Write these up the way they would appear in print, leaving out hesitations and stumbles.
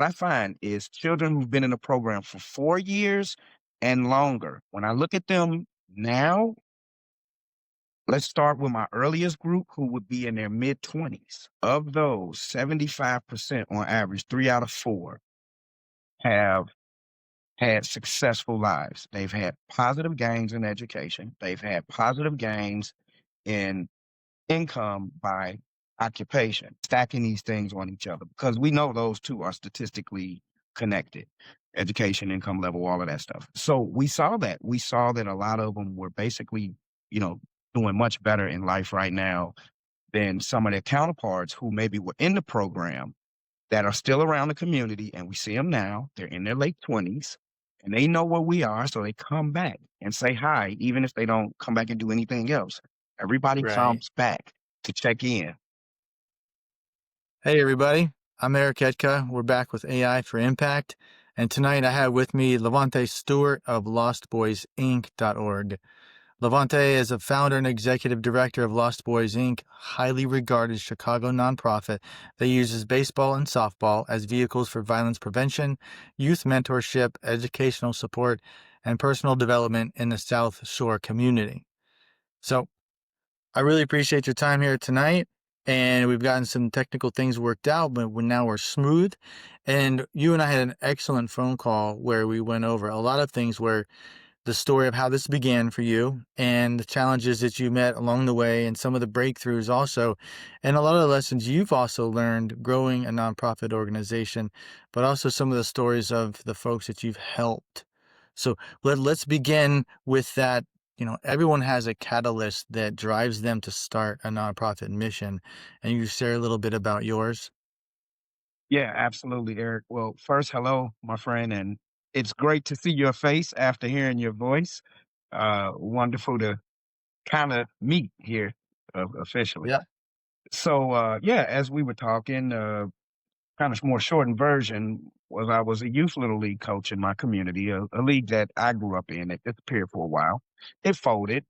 what I find is children who've been in the program for 4 years and longer. When I look at them now, let's start with my earliest group who would be in their mid 20s. Of those, 75% on average, 3 out of 4 have had successful lives. They've had positive gains in education. They've had positive gains in income by occupation, stacking these things on each other because we know those two are statistically connected. Education, income level, all of that stuff. So we saw that. We saw that a lot of them were basically, you know, doing much better in life right now than some of their counterparts who maybe were in the program that are still around the community. And we see them now. They're in their late 20s and they know where we are. So they come back and say hi, even if they don't come back and do anything else. Everybody Right. comes back to check in. Hey, everybody. I'm Eric Etka. We're back with AI for Impact. And tonight I have with me LaVonte Stewart of LostBoyzInc.org. LaVonte is a founder and executive director of Lost Boyz Inc., highly regarded Chicago nonprofit that uses baseball and softball as vehicles for violence prevention, youth mentorship, educational support, and personal development in the South Shore community. So I really appreciate your time here tonight. And we've gotten some technical things worked out, but now we're smooth. And you and I had an excellent phone call where we went over a lot of things where the story of how this began for you and the challenges that you met along the way and some of the breakthroughs also, and a lot of the lessons you've also learned growing a nonprofit organization, but also some of the stories of the folks that you've helped. So let's begin with that. Everyone has a catalyst that drives them to start a nonprofit mission. And you share a little bit about yours. Yeah, absolutely, Eric. Well, first, hello, my friend, and it's great to see your face after hearing your voice. Wonderful to kind of meet here officially. Yeah. So, yeah, as we were talking, kind of more shortened version was I was a youth little league coach in my community, a league that I grew up in. It disappeared for a while. It folded,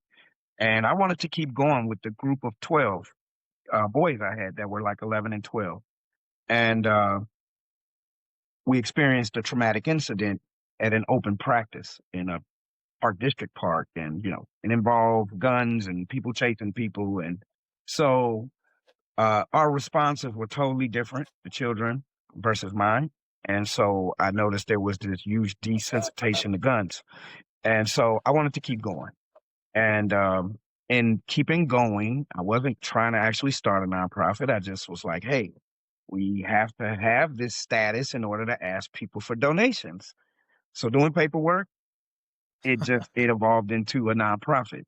and I wanted to keep going with the group of 12 boys I had that were like 11 and 12. And we experienced a traumatic incident at an open practice in a park district park, and it involved guns and people chasing people. And so our responses were totally different, the children versus mine. And so I noticed there was this huge desensitization to guns. And so I wanted to keep going. And in keeping going, I wasn't trying to actually start a nonprofit. I just was like, hey, we have to have this status in order to ask people for donations. So doing paperwork, it evolved into a nonprofit.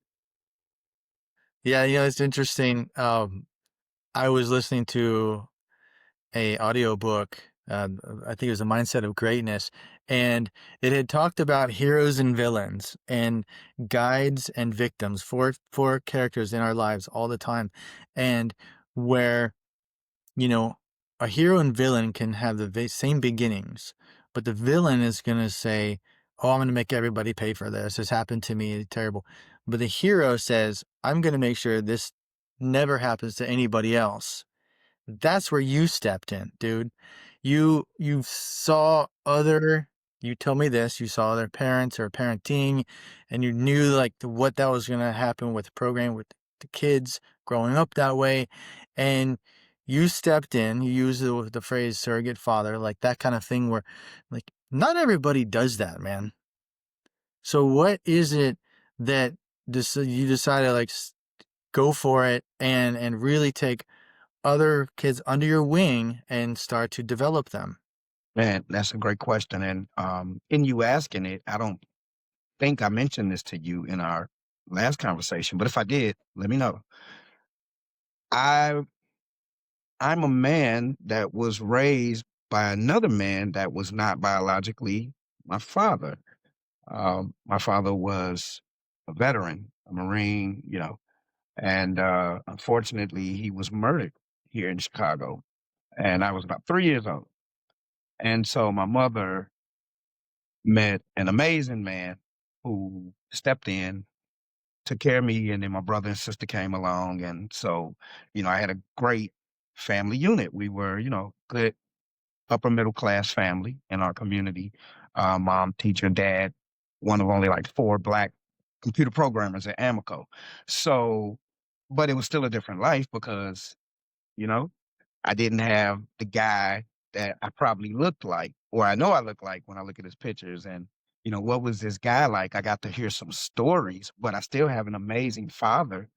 Yeah, it's interesting. I was listening to a audiobook. I think it was a Mindset of Greatness, and it had talked about heroes and villains and guides and victims, four characters in our lives all the time, and where you know a hero and villain can have the same beginnings, but the villain is going to say, "Oh, I'm going to make everybody pay for this. This happened to me. It's terrible." But the hero says, "I'm going to make sure this never happens to anybody else." That's where you stepped in, dude. You saw other you told me this, you saw other parents or parenting, and you knew like what that was gonna happen with the program with the kids growing up that way. And you stepped in, you used the phrase surrogate father, like that kind of thing where like not everybody does that, man. So what is it that you decided like go for it and really take other kids under your wing and start to develop them? Man, that's a great question. And in you asking it, I don't think I mentioned this to you in our last conversation, but if I did, let me know. I I'm a man that was raised by another man that was not biologically my father. My father was a veteran, a Marine, and unfortunately, he was murdered here in Chicago, and I was about 3 years old. And so my mother met an amazing man who stepped in, took care of me, and then my brother and sister came along. And so, I had a great family unit. We were, good upper middle class family in our community. Mom, teacher, dad, one of only like four black computer programmers at Amico. So, but it was still a different life because, you know, I didn't have the guy that I probably looked like, or I know I look like when I look at his pictures. And, what was this guy like? I got to hear some stories, but I still have an amazing father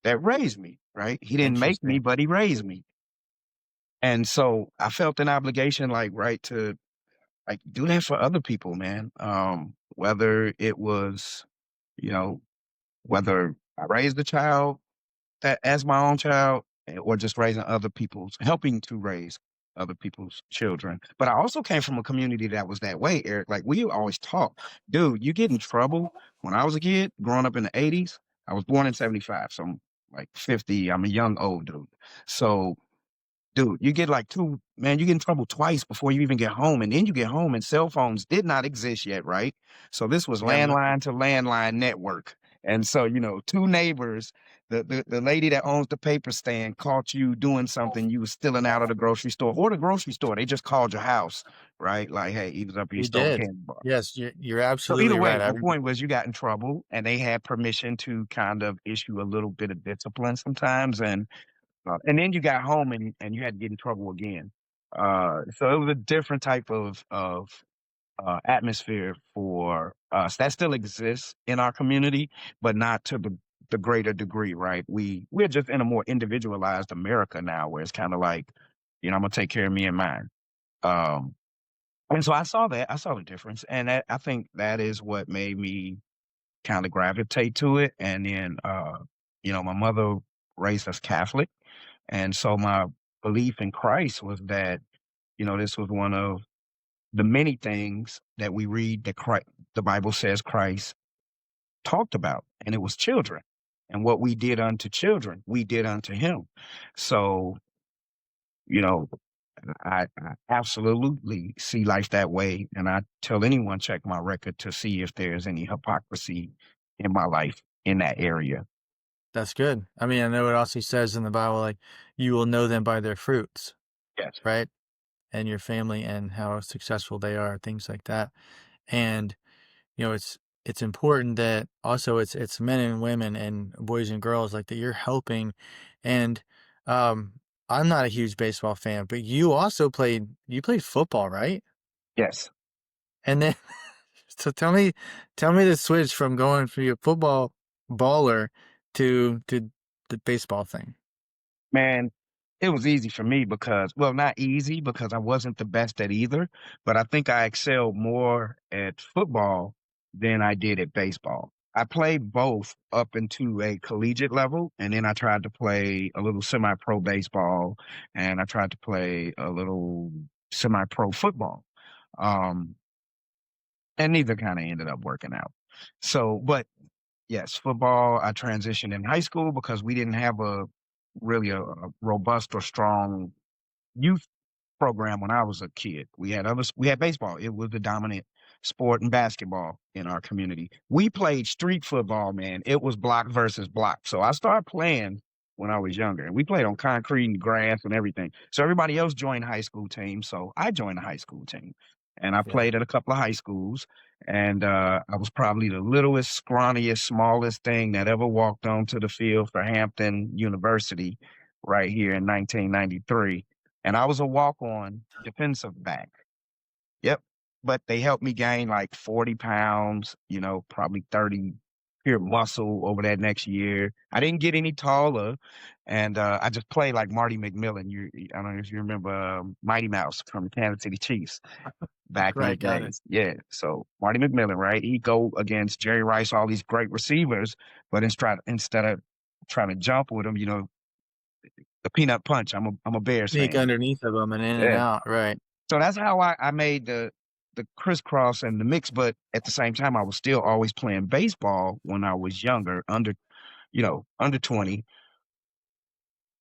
that raised me, right? He didn't make me, Interesting. but he raised me. And so I felt an obligation, like, right, to like do that for other people, man. Whether it was, you know, whether I raised a child that as my own child, or just raising other people's, helping to raise other people's children. But I also came from a community that was that way, Eric. Like we always talk, dude, you get in trouble. When I was a kid, growing up in the 80s, I was born in 75. So I'm like 50. I'm a young old dude. So dude, you get like you get in trouble twice before you even get home. And then you get home and cell phones did not exist yet, right? So this was Yeah, landline to landline network. And so, two neighbors, the lady that owns the paper stand caught you doing something you was stealing out of the grocery store or the grocery store. They just called your house, right? Like, hey, he was up here, he we stole a did. candy bar. Yes, you're So either absolutely way, right. my point was you got in trouble and they had permission to kind of issue a little bit of discipline sometimes. And then you got home and you had to get in trouble again. So it was a different type of atmosphere for us that still exists in our community, but not to the greater degree, right? We're just in a more individualized America now, where it's kind of like, I'm gonna take care of me and mine. Um, and so I saw the difference, and I think that is what made me kind of gravitate to it. And then, my mother raised us Catholic. And so my belief in Christ was that, this was one of the many things that we read that the Bible says Christ talked about, and it was children. And what we did unto children, we did unto him. So, you know, I absolutely see life that way. And I tell anyone, check my record to see if there's any hypocrisy in my life in that area. That's good. I mean, I know it also says in the Bible, like, you will know them by their fruits, Yes. right? And your family and how successful they are, things like that. And, it's important that also it's men and women and boys and girls like that you're helping. And I'm not a huge baseball fan, but you played football, right? Yes. And then so tell me the switch from going from your football baller to the baseball thing. Man, it was easy for me because, well, not easy because I wasn't the best at either, but I think I excelled more at football than I did at baseball. I played both up into a collegiate level, and then I tried to play a little semi-pro baseball, and I tried to play a little semi-pro football. Um, and neither kind of ended up working out. So, but yes, football, I transitioned in high school because we didn't have a robust or strong youth program when I was a kid. We had baseball. It was the dominant sport and basketball in our community. We played street football, man. It was block versus block. So I started playing when I was younger, and we played on concrete and grass and everything. So everybody else joined high school teams. So I joined the high school team. And I Yeah. played at a couple of high schools. And I was probably the littlest, scrawniest, smallest thing that ever walked onto the field for Hampton University right here in 1993, and I was a walk-on defensive back. Yep. But they helped me gain like 40 pounds, probably 30 pure muscle over that next year. I didn't get any taller, and I just played like Marty McMillan. I don't know if you remember Mighty Mouse from the Kansas City Chiefs back in the Right, got it. days. Yeah. So Marty McMillan, right? He'd go against Jerry Rice, all these great receivers, but instead of trying to jump with them, the peanut punch. I'm a Bears Sneak fan. underneath of them and in and Yeah. out, right. So that's how I made the crisscross and the mix, but at the same time, I was still always playing baseball when I was younger, under 20,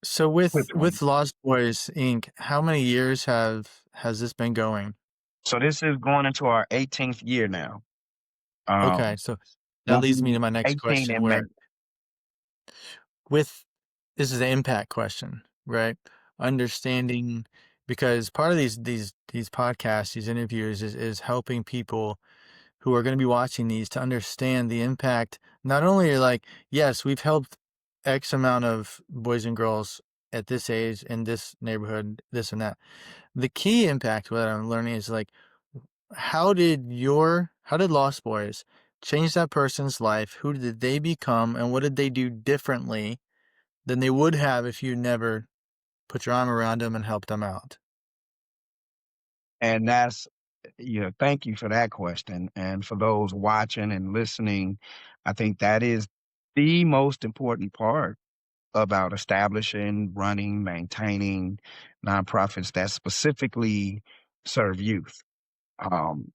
So with with 20. with Lost Boys Inc., how many years has this been going? So this is going into our 18th year now. Okay, Um, so that we'll leads me be to my next 18 question in May. where with this is an impact question, right? Understanding because part of these podcasts, these interviews is helping people who are going to be watching these to understand the impact. Not only like, yes, we've helped X amount of boys and girls at this age in this neighborhood, this and that. The key impact what I'm learning is like, how did Lost Boys change that person's life? Who did they become, and what did they do differently than they would have if you never put your arm around them and helped them out? And that's, thank you for that question. And for those watching and listening, I think that is the most important part about establishing, running, maintaining nonprofits that specifically serve youth. Um,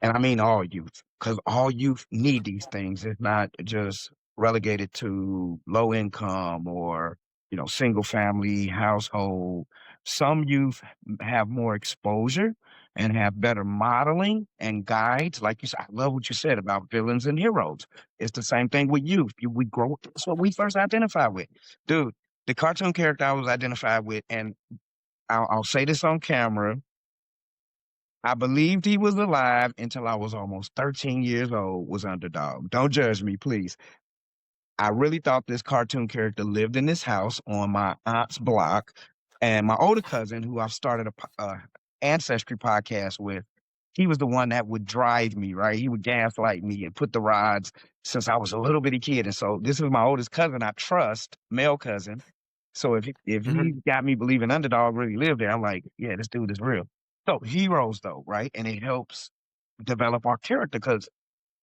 and I mean all youth, because all youth need these things. It's not just relegated to low income or, single family household. Some youth have more exposure and have better modeling and guides. Like you said, I love what you said about villains and heroes. It's the same thing with youth. We grow, that's what we first identify with. Dude, the cartoon character I was identified with, and I'll say this on camera, I believed he was alive until I was almost 13 years old, was Underdog. Don't judge me, please. I really thought this cartoon character lived in this house on my aunt's block. And my older cousin, who I've started a ancestry podcast with, he was the one that would drive me, right? He would gaslight me and put the rods since I was a little bitty kid. And so this is my oldest cousin I trust, male cousin. So if Mhm. he got me believing Underdog really lived there, I'm like, yeah, this dude is real. So heroes though, right? And it helps develop our character because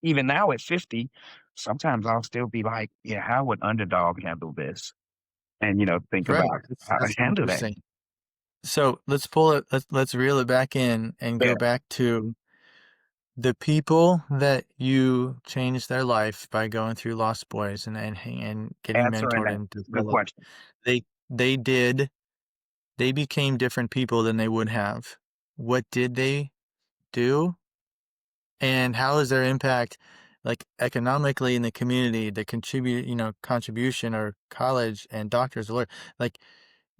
even now at 50, sometimes I'll still be like, yeah, how would Underdog handle this? And think Right. about how to That's handle that. interesting. So let's reel it back in and Yeah, go back to the people that you changed their life by going through Lost Boys and getting answering mentored that. and Good developed. question. They they did they became different people than they would have. What did they do? And how is their impact, like, economically in the community, the contribution or college and doctors, lawyer, like,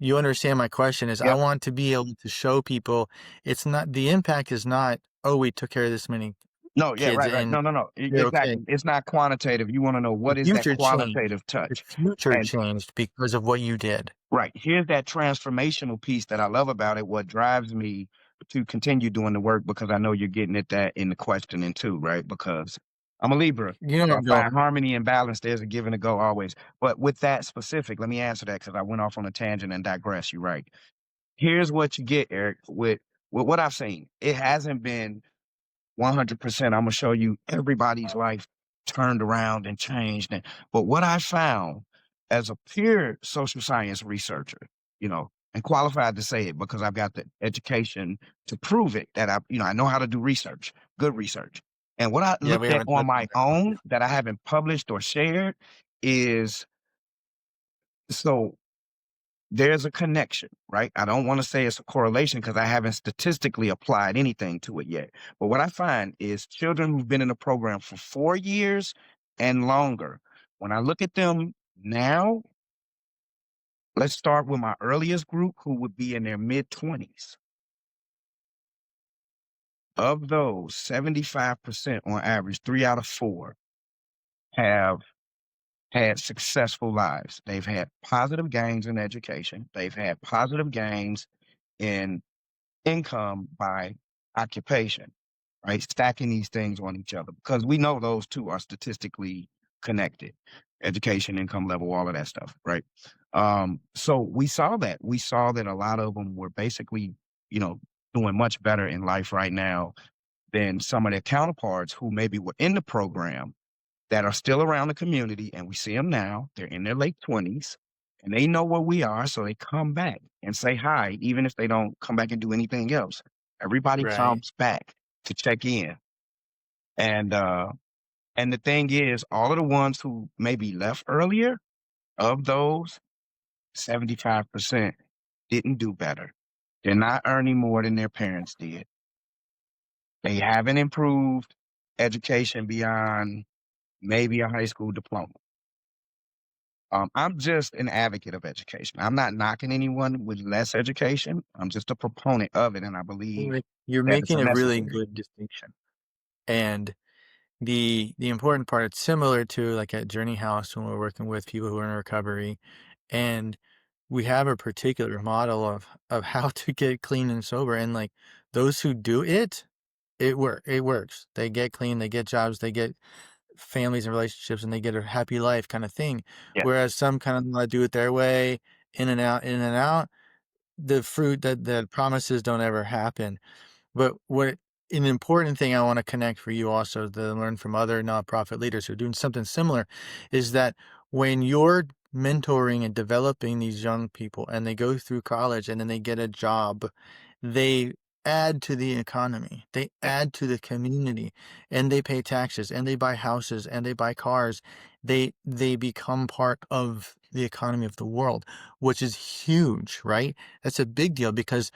you understand my question is I Yep. want to be able to show people it's not the impact is not, "Oh, we took care of this many No, yeah, kids right, right. and No, no, no. you're okay." Exactly. It's not quantitative. You want to know The what is that future changed. qualitative The touch. future And changed because of what you did. right. Here's that transformational piece that I love about it. What drives me to continue doing the work because I know you're getting at that in the questioning too, right? Because I'm a Libra. You know So where I I'm find going. harmony and balance. There's a give and a go always. But with that specific, let me answer that because I went off on a tangent and digress. You're right. Here's what you get, Eric, with what I've seen. It hasn't been 100%. I'm gonna show you everybody's life turned around and changed. But what I found as a pure social science researcher, and qualified to say it because I've got the education to prove it that I know how to do research, good research. And what I Yeah, we looked at haven't on touched on my that quite own yet. that I haven't published or shared is so there's a connection, right? I don't want to say it's a correlation because I haven't statistically applied anything to it yet. But what I find is children who've been in a program for 4 years and longer, when I look at them now, let's start with my earliest group who would be in their mid 20s. Of those, 75% on average, 3 out of 4 have had successful lives. They've had positive gains in education, they've had positive gains in income by occupation, right? Stacking these things on each other because we know those two are statistically connected. Education, income level, all of that stuff, right? So we saw that. We saw that a lot of them were basically, you know, doing much better in life right now than some of their counterparts who maybe were in the program that are still around the community, and we see them now. They're in their late 20s, and they know where we are, so they come back and say hi, even if they don't come back and do anything else. Everybody Right. comes back to check in, and and the thing is, all of the ones who maybe left earlier, of those, 75% didn't do better. They're not earning more than their parents did. They haven't improved education beyond maybe a high school diploma. I'm just an advocate of education. I'm not knocking anyone with less education. I'm just a proponent of it, and I believe You're that it's making a a really necessary. good distinction. And the important part, it's similar to like at Journey House when we're working with people who are in recovery, and we have a particular model of how to get clean and sober. And like those who do it, it works. They get clean, they get jobs, they get families and relationships, and they get a happy life kind of thing. Yeah, Whereas some kind of want to do it their way, in and out, in and out. The fruit that promises don't ever happen. But what an important thing I want to connect for you also to learn from other nonprofit leaders who are doing something similar is that when you're mentoring and developing these young people and they go through college and then they get a job, they add to the economy, they yeah, add to the community, and they pay taxes and they buy houses and they buy cars. They become part of the economy of the world, which is huge, right? That's a big deal because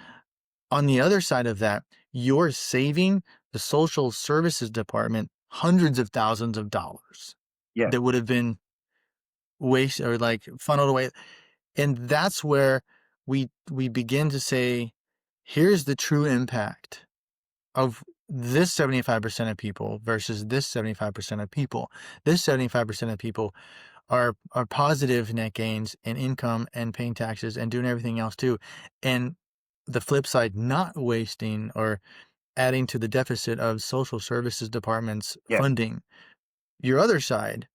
on the other side of that, you're saving the social services department hundreds of thousands of dollars yeah, that would have been waste or like funneled away. And that's where we begin to say, here's the true impact of this 75% of people versus this 75% of people. This 75% of people are positive net gains in income and paying taxes and doing everything else too. And the flip side, not wasting or adding to the deficit of social services departments yeah, funding. Your other side,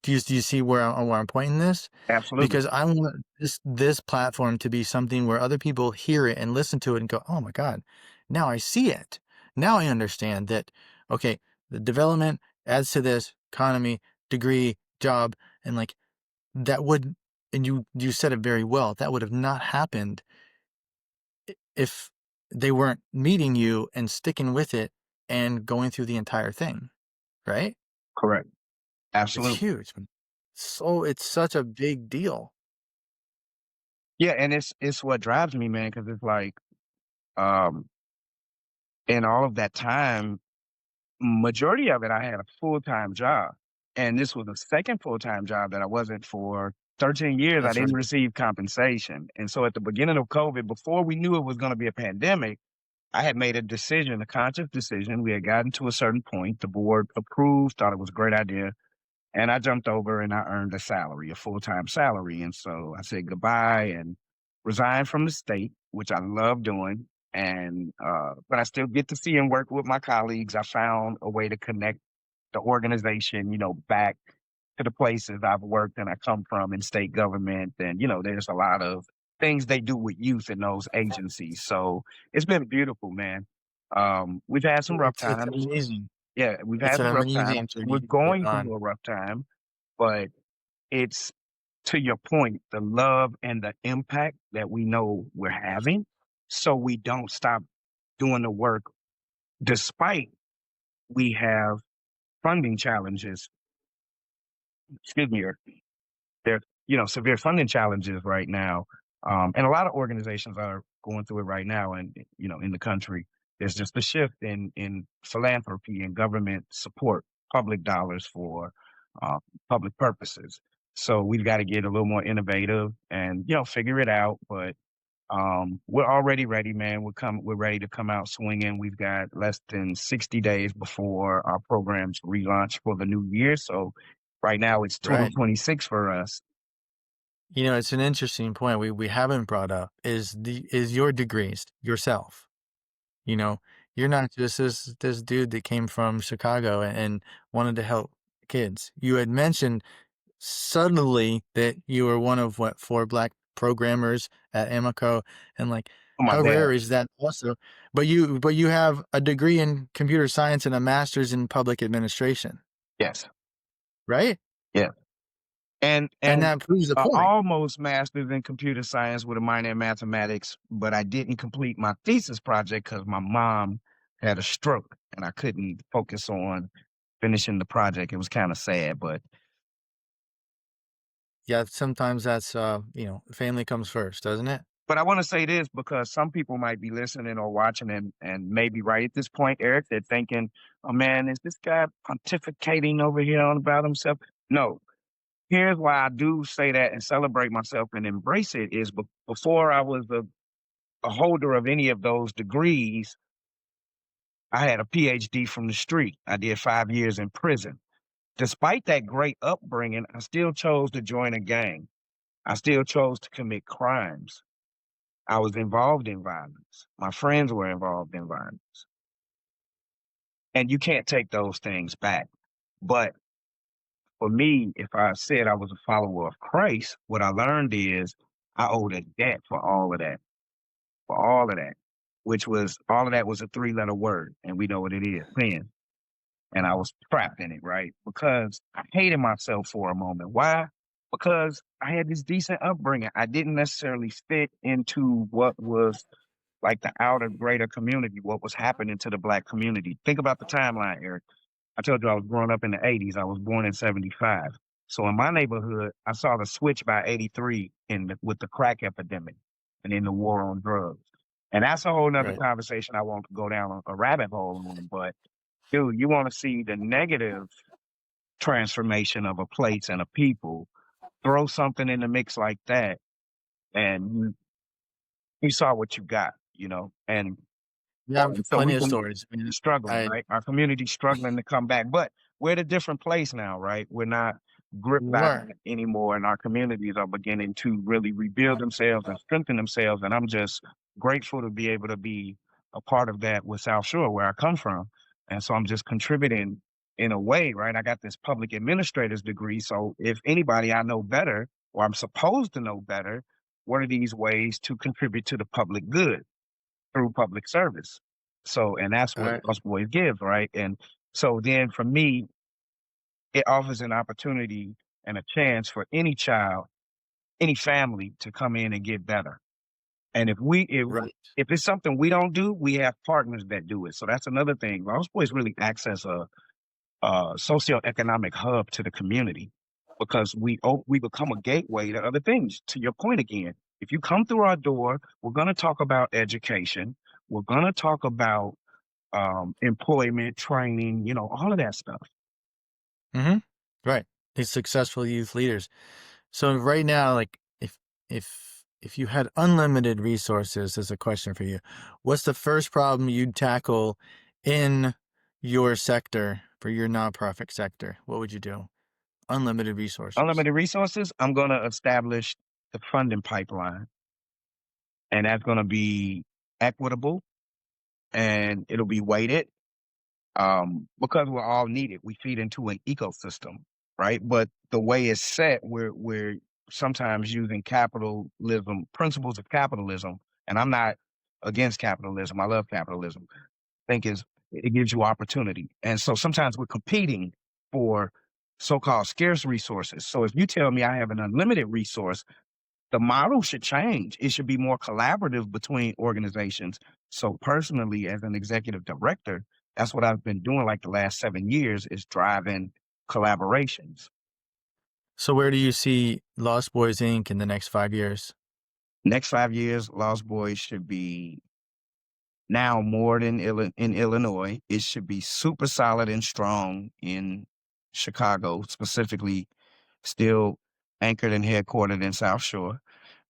do you see where I'm pointing this? absolutely. Because I want this platform to be something where other people hear it and listen to it and go, "Oh my God, now I see it. Now I understand that, okay, the development adds to this economy, degree, job, and like that would," and you said it very well, that would have not happened if they weren't meeting you and sticking with it and going through the entire thing, right? Correct. It's Absolutely. huge. So it's such a big deal. Yeah, and it's what drives me, man, because it's like, um, in all of that time, majority of it, I had a full-time job, and this was the second full-time job that I wasn't for 13 years. I That's didn't right. receive compensation, and so at the beginning of COVID, before we knew it was gonna be a pandemic, I had made a decision, a conscious decision. We had gotten to a certain point. The board approved, thought it was a great idea. And I jumped over and I earned a salary, a full-time salary. And so I said goodbye and resigned from the state, which I love doing. And but I still get to see and work with my colleagues. I found a way to connect the organization, back to the places I've worked and I come from in state government. And, there's a lot of things they do with youth in those agencies. So it's been beautiful, man. We've had some rough It's times. amazing. Yeah, we've It's had an some rough times. amazing journey We're to be going on. through a rough time, but it's to your point, the love and the impact that we know we're having, so we don't stop doing the work despite we have funding challenges, excuse me, or there severe funding challenges right now, and a lot of organizations are going through it right now, and in the country, there's just a shift in philanthropy and government support, public dollars for uh, public purposes. So we've got to get a little more innovative and figure it out. But we're already ready, man. We're ready to come out swinging. We've got less than 60 days before our programs relaunch for the new year. So right now it's Right. 2026 for us. It's an interesting point we haven't brought up is your degrees yourself. You know, you're not just this dude that came from Chicago and wanted to help kids. You had mentioned subtly that you were one of what, 4 black programmers at Amoco, and, like, Oh my how rare dad. is that also? But you have a degree in computer science and a master's in public administration, Yes. right? Yeah. And And and that proves the a point. almost master's in computer science with a minor in mathematics, but I didn't complete my thesis project because my mom had a stroke and I couldn't focus on finishing the project. It was kind of sad, Yeah, sometimes that's, family comes first, doesn't it? but I want to say this because some people might be listening or watching and maybe right at this point, Eric, they're thinking, "Oh man, is this guy pontificating over here on about himself?" No, Here's why I do say that and celebrate myself and embrace it is before I was a holder of any of those degrees, I had a PhD from the street. I did 5 years in prison. Despite that great upbringing, I still chose to join a gang. I still chose to commit crimes. I was involved in violence. My friends were involved in violence. And you can't take those things back. But for me, if I said I was a follower of Christ, what I learned is I owed a debt for all of that, which was all of that was a three-letter word. And we know what it is, sin. And I was trapped in it, right? Because I hated myself for a moment. Why? Because I had this decent upbringing. I didn't necessarily fit into what was like the outer greater community, what was happening to the black community. Think about the timeline, Eric. I told you I was growing up in the 80s. I was born in 75. So in my neighborhood, I saw the switch by 83 with the crack epidemic and in the war on drugs. And that's a whole nother Right. conversation I won't go down a rabbit hole on. But dude, you want to see the negative transformation of a place and a people, throw something in the mix like that, and you saw what you got, and Yeah, I've so plenty we of can stories. I mean, struggling, I right? Our community struggling to come back, but we're at a different place now, right? We're not gripped by were. that anymore, and our communities are beginning to really rebuild themselves and strengthen themselves. And I'm just grateful to be able to be a part of that with South Shore, where I come from. And so I'm just contributing in a way, right? I got this public administrator's degree, so if anybody I know better, or I'm supposed to know better, what are these ways to contribute to the public good through public service? So, and that's what Alright. Lost Boys gives, right? And so then for me, it offers an opportunity and a chance for any child, any family to come in and get better. And Right. if it's something we don't do, we have partners that do it. So that's another thing. Lost Boys really acts as a socioeconomic hub to the community because we become a gateway to other things. To your point again, if you come through our door, we're going to talk about education. We're going to talk about employment, training, all of that stuff. Mhm. Right. These successful youth leaders. So right now, like, if you had unlimited resources, as a question for you, what's the first problem you'd tackle in your sector, for your nonprofit sector? What would you do? Unlimited resources. Unlimited resources, I'm going to establish the funding pipeline, and that's going to be equitable and it'll be weighted because we're all needed. We feed into an ecosystem, right? But the way it's set, we're sometimes using capitalism, principles of capitalism, and I'm not against capitalism. I love capitalism. I think it gives you opportunity, and so sometimes we're competing for so-called scarce resources. So if you tell me I have an unlimited resource, the model should change. It should be more collaborative between organizations. So personally, as an executive director, that's what I've been doing like the last 7 years is driving collaborations. So where do you see Lost Boys Inc. in the next 5 years? Next 5 years, Lost Boys should be now more than in Illinois. It should be super solid and strong in Chicago, specifically still anchored and headquartered in South Shore,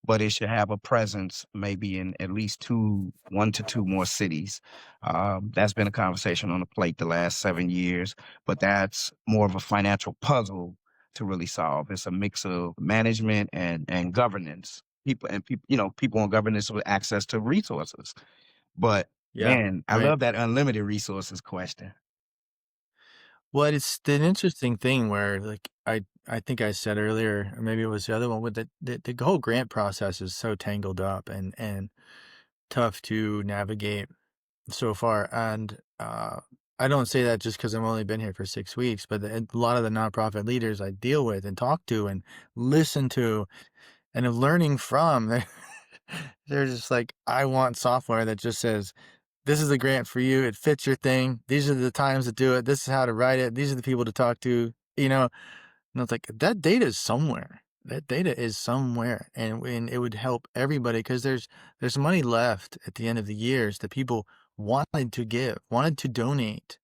but it should have a presence maybe in at least 1 to 2 more cities. That's been a conversation on the plate the last 7 years, but that's more of a financial puzzle to really solve. It's a mix of management and governance. People on governance with access to resources. But Yeah, man, I right. love that unlimited resources question. Well, it's an interesting thing where, like, I think I said earlier, or maybe it was the other one, with the whole grant process is so tangled up and tough to navigate so far. And I don't say that just because I've only been here for 6 weeks, but a lot of the nonprofit leaders I deal with and talk to and listen to and am learning from, they're just like, I want software that just says, this is a grant for you. It fits your thing. These are the times to do it. This is how to write it. These are the people to talk to, you know? And I was like, that data is somewhere. That data is somewhere. And it would help everybody because there's money left at the end of the years that people wanted to give, wanted to donate.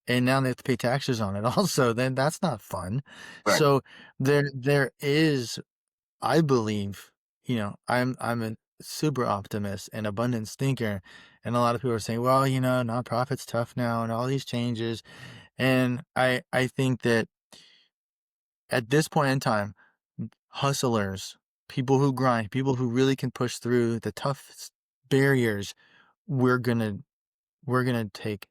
and now they have to pay taxes on it also, then that's not fun. Right. So there is, I believe, I'm a super optimist and abundance thinker, and a lot of people are saying, well, nonprofit's tough now and all these changes. And I think that at this point in time, hustlers, people who grind, people who really can push through the toughest barriers, we're gonna we're gonna take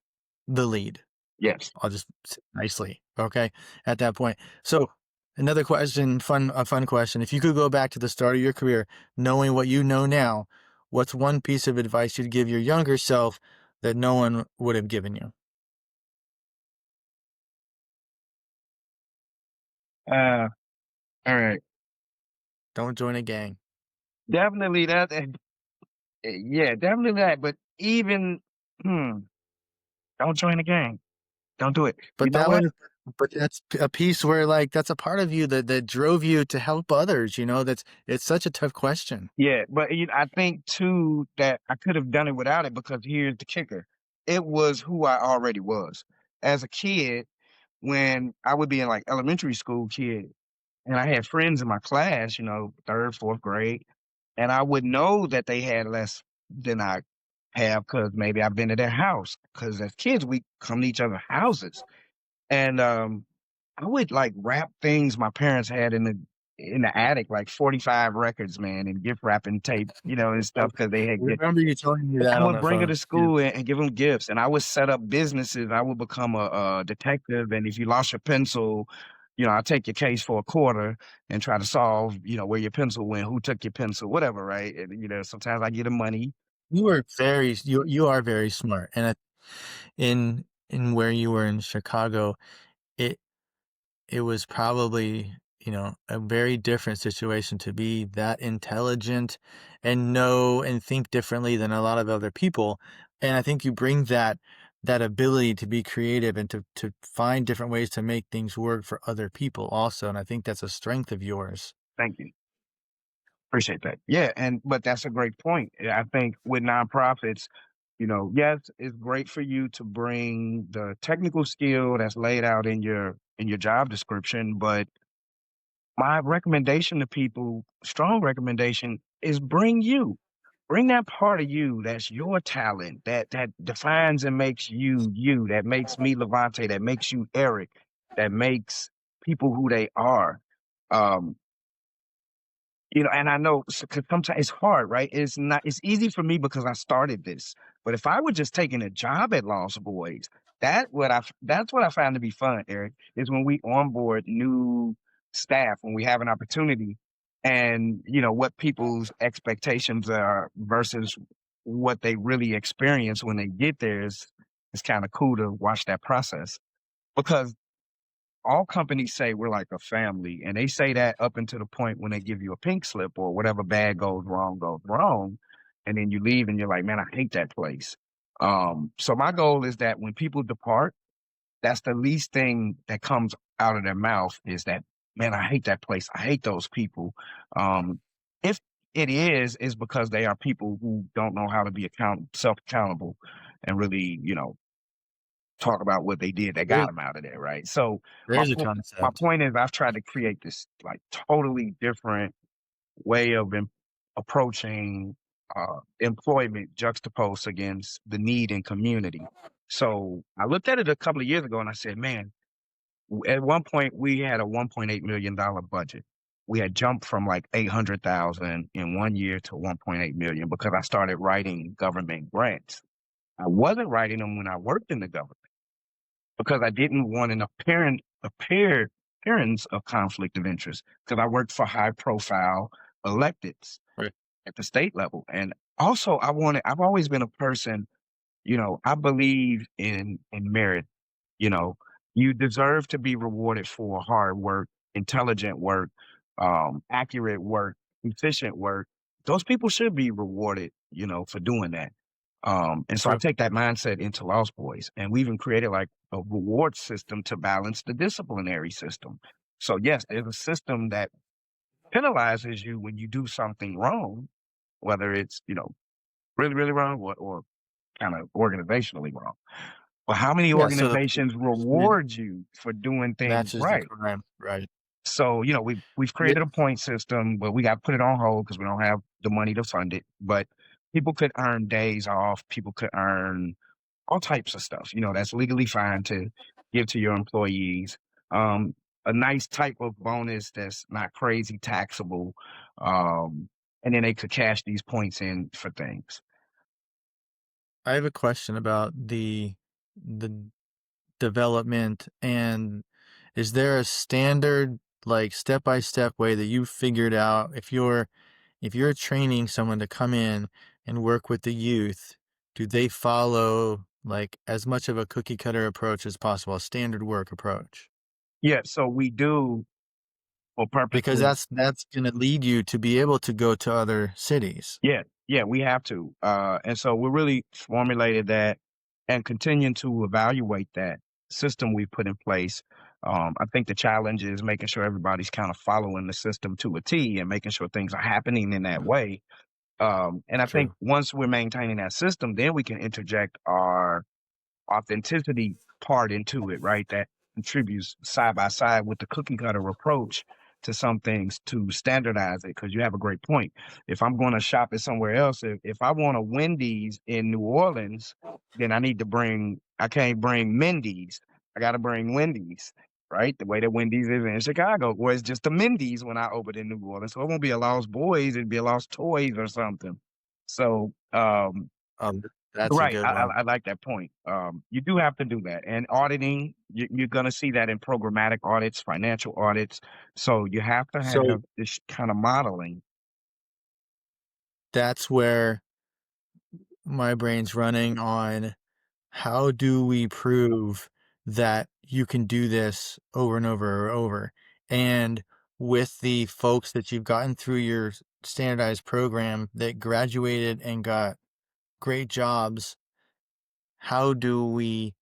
the lead. Yes. I'll just say it nicely, okay, at that point. So, another question, a fun question. If you could go back to the start of your career, knowing what you know now, what's one piece of advice you'd give your younger self that no one would have given you? Uh, all right. Don't join a gang. Definitely that. Yeah, definitely that. But even, hmm, don't join the gang. Don't do it. You But know that what? was but that's a piece where, like, that's a part of you that drove you to help others, that's it's such a tough question. Yeah, but I think too that I could have done it without it because here's the kicker. It was who I already was. As a kid, when I would be in like elementary school kid, and I had friends in my class, third, fourth grade, and I would know that they had less than I have because maybe I've been to their house. Because as kids, we come to each other's houses. And, I would, like, wrap things my parents had in the attic, like 45 records, man, and gift wrapping tape, and I stuff because they had remember you telling me that I on would the bring her to phone. Yeah. school and give them gifts, and I would set up businesses. I would become a detective, and if you lost your pencil, I'll take your case for a quarter and try to solve, where your pencil went, who took your pencil, whatever, right? And, sometimes I get the money. You are very smart, and in where you were in Chicago, it it was probably, a very different situation to be that intelligent and know and think differently than a lot of other people. And I think you bring that ability to be creative and to find different ways to make things work for other people also. And I think that's a strength of yours. Thank you. Appreciate that. Yeah, but that's a great point. Yeah, I think with nonprofits, yes, it's great for you to bring the technical skill that's laid out in your job description, but my recommendation to people, strong recommendation, is bring you. Bring that part of you that's your talent, that defines and makes you you, that makes me LaVonte, that makes you Eric, that makes people who they are. Um, and I know because sometimes it's hard, right? It's easy for me because I started this. But if I were just taking a job at Lost Boys, that's what I found to be fun, Eric, is when we onboard new staff, when we have an opportunity and what people's expectations are versus what they really experience when they get there is kind of cool to watch that process. Because all companies say we're like a family, and they say that up until the point when they give you a pink slip or whatever bad goes wrong, and then you leave and you're like, man, I hate that place. So my goal is that when people depart, that's the least thing that comes out of their mouth is that, man, I hate that place. I hate those people. If it is because they are people who don't know how to be self accountable and really, talk about what they did that got There, them out of there, right? So my there's a po my concept. point is I've tried to create this, like, totally different way of approaching, employment juxtaposed against the need in community. So I looked at it a couple of years ago and I said, "Man," at one point, we had a $1.8 million budget. We had jumped from, like, 800,000 in 1 year to 1.8 million because I started writing government grants. I wasn't writing them when I worked in the government because I didn't want an appearance of conflict of interest because I worked for high profile electeds Right. at the state level. And also I've always been a person, I believe in merit. You know, you deserve to be rewarded for hard work, intelligent work, accurate work, efficient work. Those people should be rewarded, for doing that. And so I True. take that mindset into Lost Boys, and we even created like a reward system to balance the disciplinary system. So yes, there's a system that penalizes you when you do something wrong, whether it's really, really wrong or kind of organizationally wrong. Well, how many Yeah, so the organizations punishment reward you for doing things matches the right? crime, right. So, we've Yeah, created a point system, but we got to put it on hold because we don't have the money to fund it. But people could earn days off. People could earn all types of stuff. That's legally fine to give to your employees. Um, a nice type of bonus that's not crazy taxable. Um, and then they could cash these points in for things. I have a question about the development, and is there a standard, like, step-by-step way that you figured out if you're training someone to come in and work with the youth, do they follow, like, as much of a cookie cutter approach as possible, a standard work approach? Yeah, so we do for Because purposes. that's gonna lead you to be able to go to other cities. Yeah, yeah, we have to. And so we really formulated that and continuing to evaluate that system we put in place. I think the challenge is making sure everybody's kind of following the system to a T and making sure things are happening in that way. And I think True. once we're maintaining that system, then we can interject our authenticity part into it, right? That contributes side by side with the cookie cutter approach to some things to standardize it. Because you have a great point. If I'm going to shop it somewhere else, if I want a Wendy's in New Orleans, then I can't bring Mindy's. I got to bring Wendy's, right? The way that Wendy's is in Chicago, where it's just a Mindy's when I open in New Orleans. So it won't be a Lost Boys, it'd be a Lost Toys or something. So, That's a right. good I one. I like that point. You do have to do that. And auditing, you're gonna see that in programmatic audits, financial audits. So you have to So have this kind of modeling. that's where my brain's running on, how do we prove that you can do this over and over and over? And with the folks that you've gotten through your standardized program that graduated and got great jobs, how do we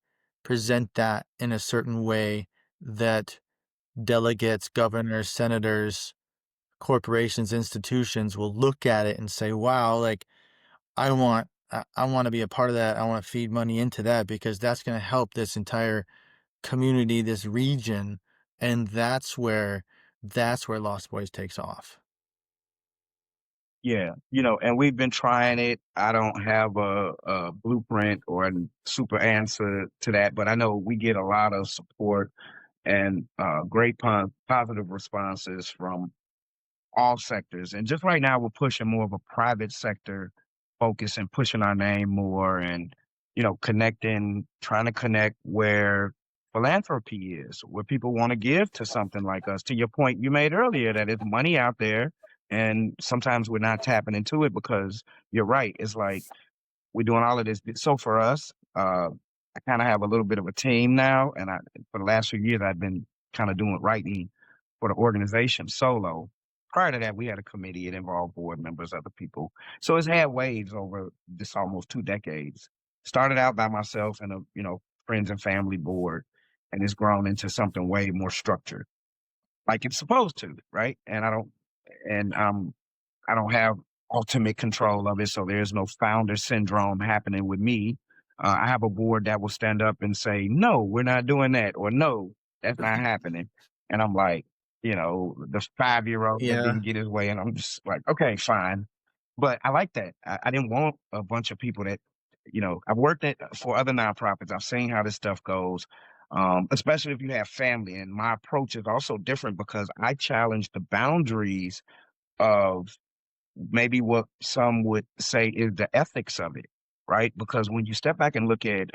present that in a certain way that delegates, governors, senators, corporations, institutions will look at it and say, wow, like, I want to be a part of that. I want to feed money into that because that's going to help this entire community, this region, and that's where Lost Boys takes off. Yeah, and we've been trying it. I don't have a blueprint or a super answer to that, but I know we get a lot of support and great positive responses from all sectors. And just right now, we're pushing more of a private sector focus and pushing our name more and, trying to connect where philanthropy is, where people want to give to something like us. To your point you made earlier, that it's money out there. And sometimes we're not tapping into it because you're right. It's like we're doing all of this. So for us, I kind of have a little bit of a team now. And for the last few years, I've been kind of doing writing for the organization solo. Prior to that, we had a committee. It involved board members, other people. So it's had waves over this almost 2 decades. Started out by myself and friends and family board, and it's grown into something way more structured, like it's supposed to, right? And I don't have ultimate control of it, so there's no founder syndrome happening with me. I have a board that will stand up and say, "No, we're not doing that," or "No, that's not happening." And I'm like, the 5-year-old that Yeah. didn't get his way, and I'm just like, "Okay, fine." But I like that. I didn't want a bunch of people that, I've worked for other nonprofits. I've seen how this stuff goes, especially if you have family. And my approach is also different because I challenge the boundaries of maybe what some would say is the ethics of it, right? Because when you step back and look at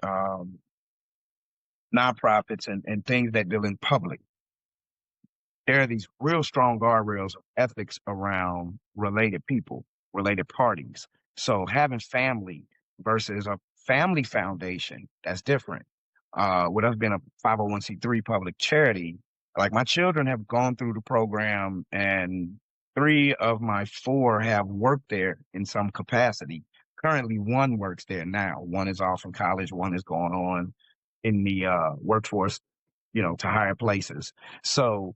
nonprofits and things that deal in public, there are these real strong guardrails of ethics around related people, related parties. So having family versus a family foundation, that's different. With us being a 501c3 public charity, like my children have gone through the program and 3 of my 4 have worked there in some capacity. Currently, one works there now. One is off in college, one is going on in the workforce, to higher places. So,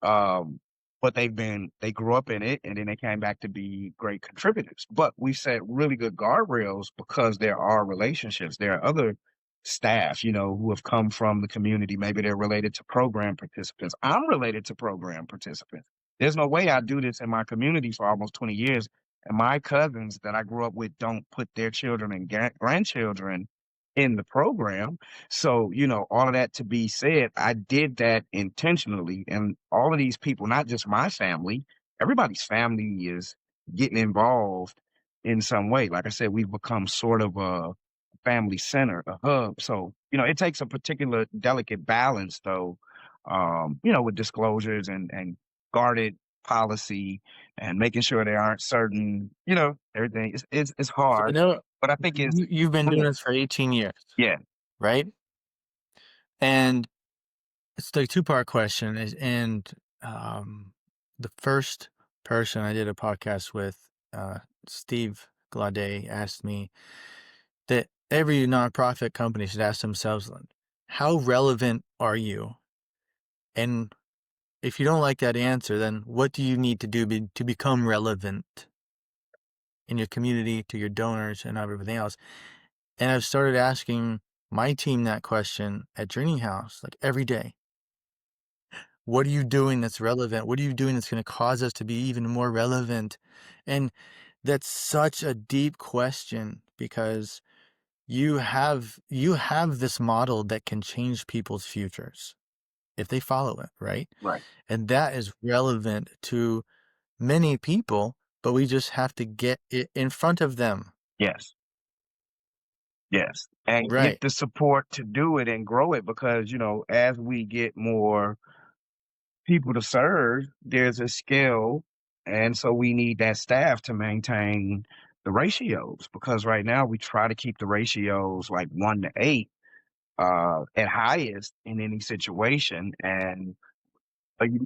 um, but they grew up in it and then they came back to be great contributors. But we set really good guardrails because there are relationships. There are other staff, who have come from the community. Maybe they're related to program participants. I'm related to program participants. There's no way I do this in my community for almost 20 years. And my cousins that I grew up with don't put their children and grandchildren in the program. So, all of that to be said, I did that intentionally. And all of these people, not just my family, everybody's family is getting involved in some way. Like I said, we've become sort of a family center, a hub. So, it takes a particular delicate balance though, with disclosures and guarded policy and making sure there aren't certain, everything. It's So I hard, know but I think it's you've been doing yeah, this for 18 years, yeah, right? And it's the two-part question is, the first person I did a podcast with, Steve Glade, asked me that every nonprofit company should ask themselves, like, how relevant are you? And if you don't like that answer, then what do you need to do to become relevant in your community, to your donors, and everything else? And I've started asking my team that question at Journey House, like every day. What are you doing that's relevant? What are you doing that's going to cause us to be even more relevant? And that's such a deep question because you have this model that can change people's futures if they follow it, right? right. And that is relevant to many people, but we just have to get it in front of them. Yes, yes. And get Right. the support to do it and grow it because, as we get more people to serve, there's a scale. And so we need that staff to maintain the ratios because right now we try to keep the ratios like 1 to 8 at highest in any situation. And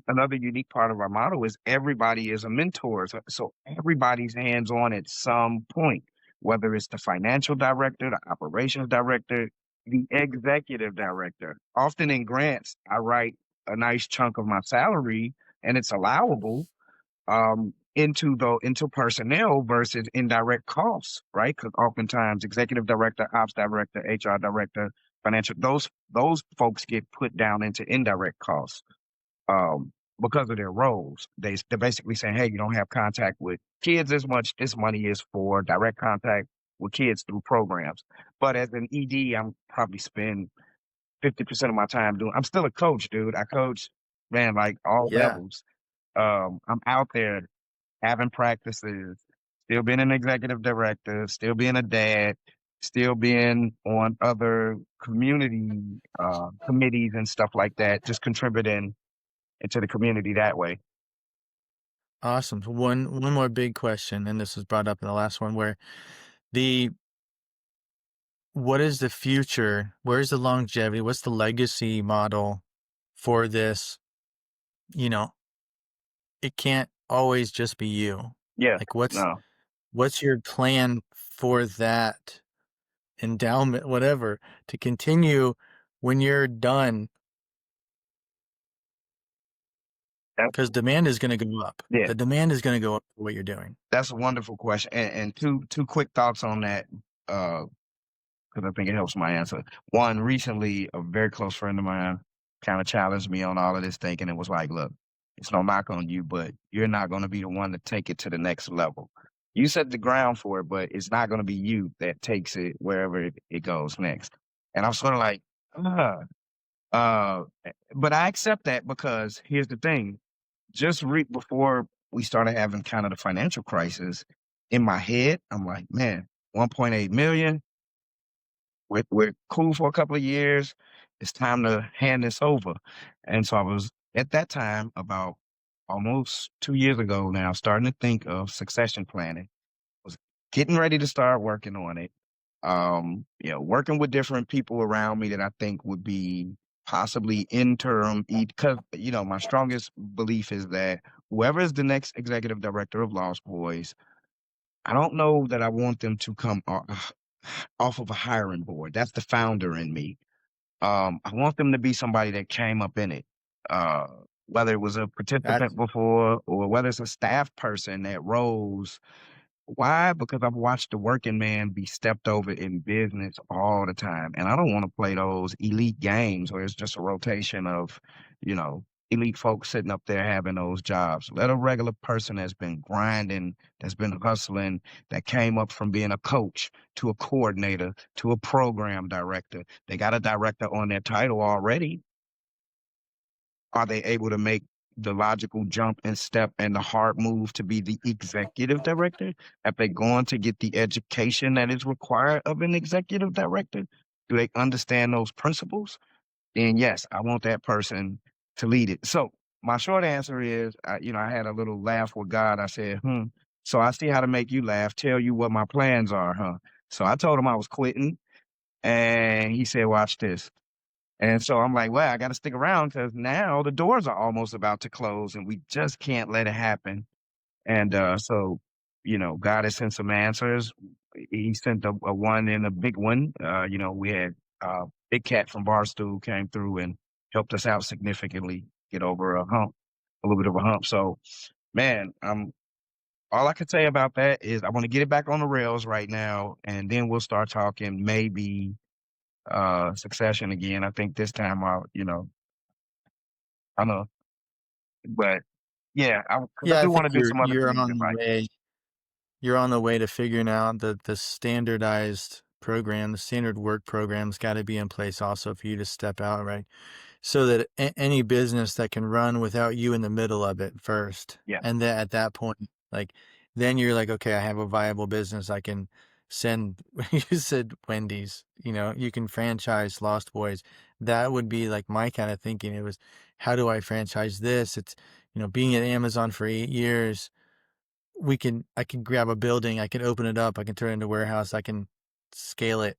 another unique part of our model is everybody is a mentor. So everybody's hands on at some point, whether it's the financial director, the operations director, the executive director. Often in grants, I write a nice chunk of my salary and it's allowable into personnel versus indirect costs, right? Because oftentimes executive director, ops director, HR director, financial those folks get put down into indirect costs because of their roles. They're basically saying, hey, you don't have contact with kids as much. This money is for direct contact with kids through programs. But as an ED, I'm probably spend 50% of my time doing. I'm still a coach, dude. I coach, man, like all Yeah. levels. I'm out there having practices, still being an executive director, still being a dad, still being on other community committees and stuff like that, just contributing into the community that way. Awesome. So one more big question, and this was brought up in the last one, where the what is the future? Where's the longevity? What's the legacy model for this? You know, it can't always just be you. Yeah, Like no, what's your plan for that endowment, whatever, to continue when you're done? Because that's demand is going to go up. yeah, The demand is going to go up for what you're doing. that's a wonderful question. And two quick thoughts on that, because I think it helps my answer. One, recently, a very close friend of mine kind of challenged me on all of this thinking. It was like, look, it's no knock on you, but you're not going to be the one to take it to the next level. You set the ground for it, but it's not going to be you that takes it wherever it goes next. And I'm sort of like, ah, uh, but I accept that because here's the thing. Just before we started having kind of the financial crisis, in my head, I'm like, man, 1.8 million. We're cool for a couple of years. It's time to hand this over. And so I was at that time, about almost 2 years ago now, starting to think of succession planning. Was getting ready to start working on it. Working with different people around me that I think would be possibly interim because my strongest belief is that whoever is the next executive director of Lost Boys, I don't know that I want them to come off of a hiring board. That's the founder in me. I want them to be somebody that came up in it, uh, whether it was a That's participant before or whether it's a staff person that rose Why? Because I've watched the working man be stepped over in business all the time, and I don't wanna play those elite games where it's just a rotation of, you know, elite folks sitting up there having those jobs. Let a regular person that's been grinding, that's been hustling, that came up from being a coach to a coordinator to a program director. They got a director on their title already. Are they able to make the logical jump and step and the hard move to be the executive director? Have they gone to get the education that is required of an executive director? Do they understand those principles? Then yes, I want that person to lead it. So my short answer is, I had a little laugh with God. I said, So I see how to make you laugh. Tell you what my plans are, huh? So I told him I was quitting, and he said, "Watch this." And so I'm like, well, I got to stick around because now the doors are almost about to close and we just can't let it happen. And so, God has sent some answers. He sent a one and a big one. We had Big Cat from Barstool came through and helped us out significantly, get over a little bit of a hump. So, man, all I could say about that is I want to get it back on the rails right now, and then we'll start talking maybe Succession again. I think this time I know, but yeah, because I Yeah, I do think wanna do some other you're things on in the life. way. You're on the way to figuring out the standardized program, the standard work program's gotta be in place also for you to step out, right? So that any business that can run without you in the middle of it first, Yeah, and then at that point, like, then you're like, "Okay, I have a viable business. I can send" you said Wendy's, you can franchise Lost Boys. That would be, like, my kinda thinking. It was, "How do I franchise this?" It's, being at Amazon for 8 years, I can grab a building, I can open it up, I can turn it into a warehouse, I can scale it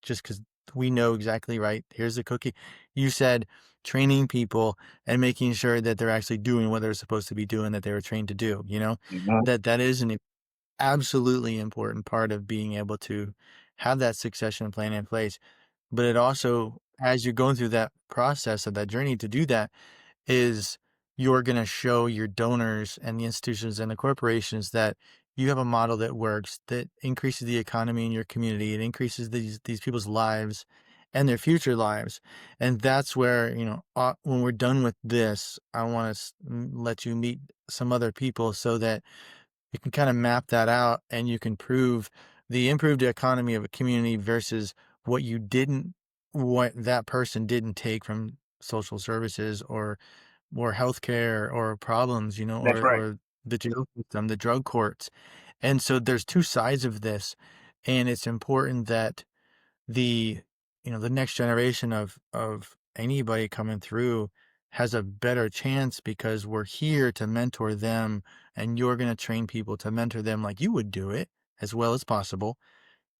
just because we know exactly, right? Here's the cookie. You said training people and making sure that they're actually doing what they're supposed to be doing, that they were trained to do, mhm, that is an absolutely important part of being able to have that succession plan in place. But it also, as you're going through that process of that journey to do that, is you're going to show your donors and the institutions and the corporations that you have a model that works, that increases the economy in your community. It increases these people's lives and their future lives. And that's where, when we're done with this, I want to let you meet some other people so that you can kind of map that out and you can prove the improved economy of a community versus what that person didn't take from social services or healthcare or problems, that's right. or the jail system, the drug courts. And so there's two sides of this. And it's important that the, the next generation of anybody coming through has a better chance because we're here to mentor them and you're going to train people to mentor them like you would do it as well as possible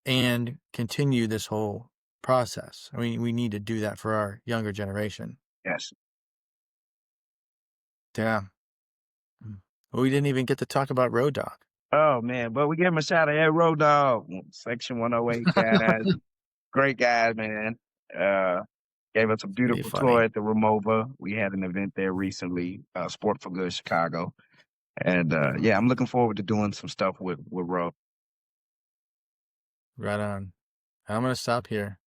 and continue this whole process. I mean, we need to do that for our younger generation. Yes. Yeah. Mm. Well, we didn't even get to talk about Road Dog. Oh, man, but we give him a shout out. Hey, Road Dogg, Section 108 guys, great guys, man. Uh, Gave us a Pretty beautiful tour funny. at the Ramova. We had an event there recently, Sport for Good Chicago. And, yeah, I'm looking forward to doing some stuff with Ro. Right on. I'm going to stop here.